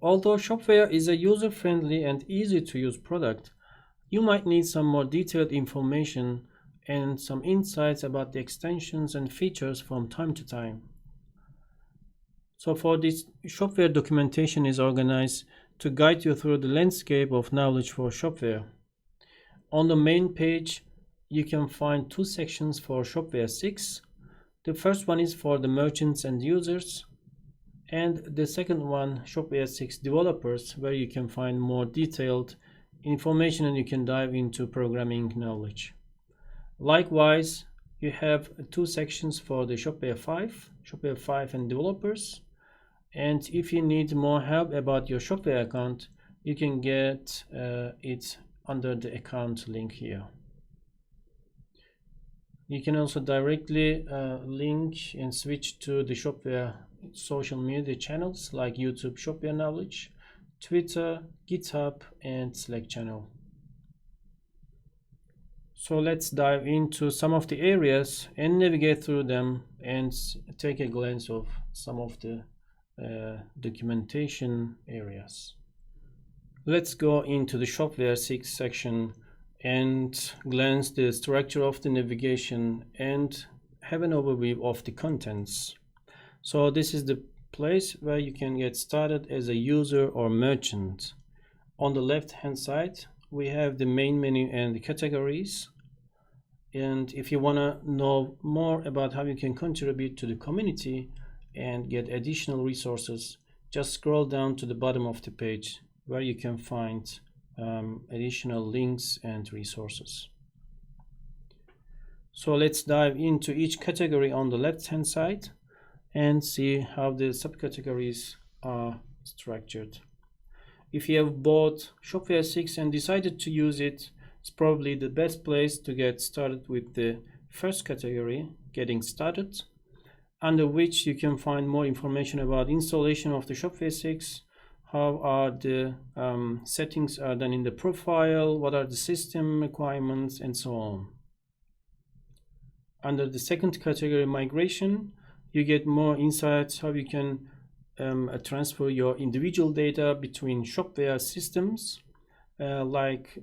Although Shopware is a user-friendly and easy-to-use product, you might need some more detailed information and some insights about the extensions and features from time to time. So for this, Shopware documentation is organized to guide you through the landscape of knowledge for Shopware. On the main page, you can find two sections for Shopware 6. The first one is for the merchants and users, and the second one, Shopware 6 developers, where you can find more detailed information and you can dive into programming knowledge. Likewise, you have two sections for the Shopware 5 and developers. And if you need more help about your Shopware account, you can get it under the account link here. You can also directly link and switch to the Shopware social media channels like YouTube Shopware Knowledge, Twitter, GitHub, and Slack channel. So let's dive into some of the areas and navigate through them and take a glance of some of the documentation areas. Let's go into the Shopware 6 section and glance the structure of the navigation and have an overview of the contents. So this is the place where you can get started as a user or merchant. On the left hand side, we have the main menu and the categories. And if you want to know more about how you can contribute to the community and get additional resources, just scroll down to the bottom of the page where you can find additional links and resources. So let's dive into each category on the left hand side and see how the subcategories are structured. If you have bought Shopware 6 and decided to use it, it's probably the best place to get started with the first category, Getting Started, under which you can find more information about installation of the Shopware 6, how are the settings are done in the profile, what are the system requirements, and so on. Under the second category, Migration, you get more insights how you can transfer your individual data between Shopware systems, like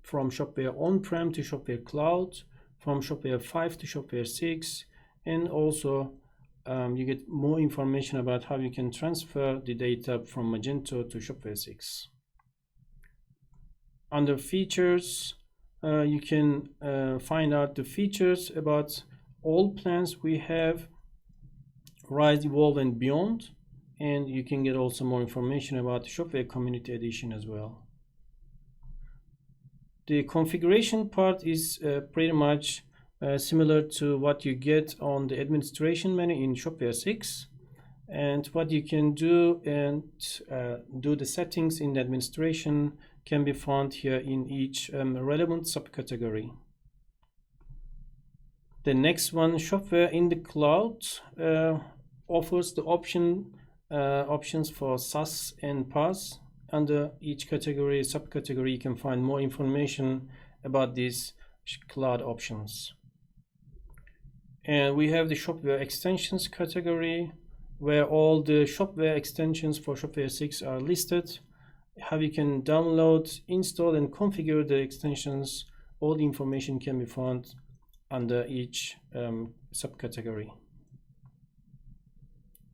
from Shopware on-prem to Shopware Cloud, from Shopware 5 to Shopware 6, and also you get more information about how you can transfer the data from Magento to Shopware 6. Under Features, you can find out the features about all plans we have, Rise, Evolve, and Beyond, and you can get also more information about the Shopware Community Edition as well. The configuration part is pretty much similar to what you get on the administration menu in Shopware 6, and what you can do and do the settings in the administration can be found here in each relevant subcategory. The next one, Shopware in the Cloud, offers the options for SaaS and PaaS. Under each category, subcategory, you can find more information about these cloud options. And we have the Shopware Extensions category, where all the Shopware extensions for Shopware 6 are listed. How you can download, install, and configure the extensions. All the information can be found under each subcategory.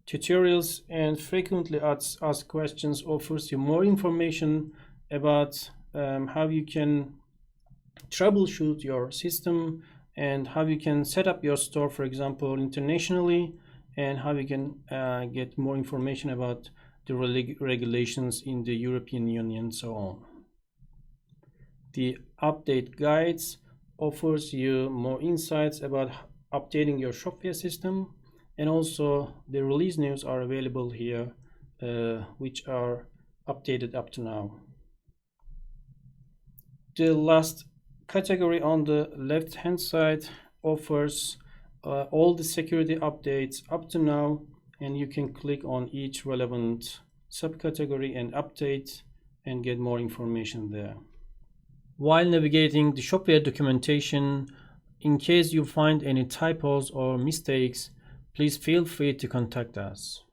Tutorials and frequently asked questions offers you more information about how you can troubleshoot your system and how you can set up your store, for example, internationally, and how you can get more information about the regulations in the European Union and so on. The update guides offers you more insights about updating your Shopware system, and also the release news are available here, which are updated up to now. The last category on the left hand side offers all the security updates up to now, and you can click on each relevant subcategory and update and get more information there. While navigating the Shopware documentation, in case you find any typos or mistakes, please feel free to contact us.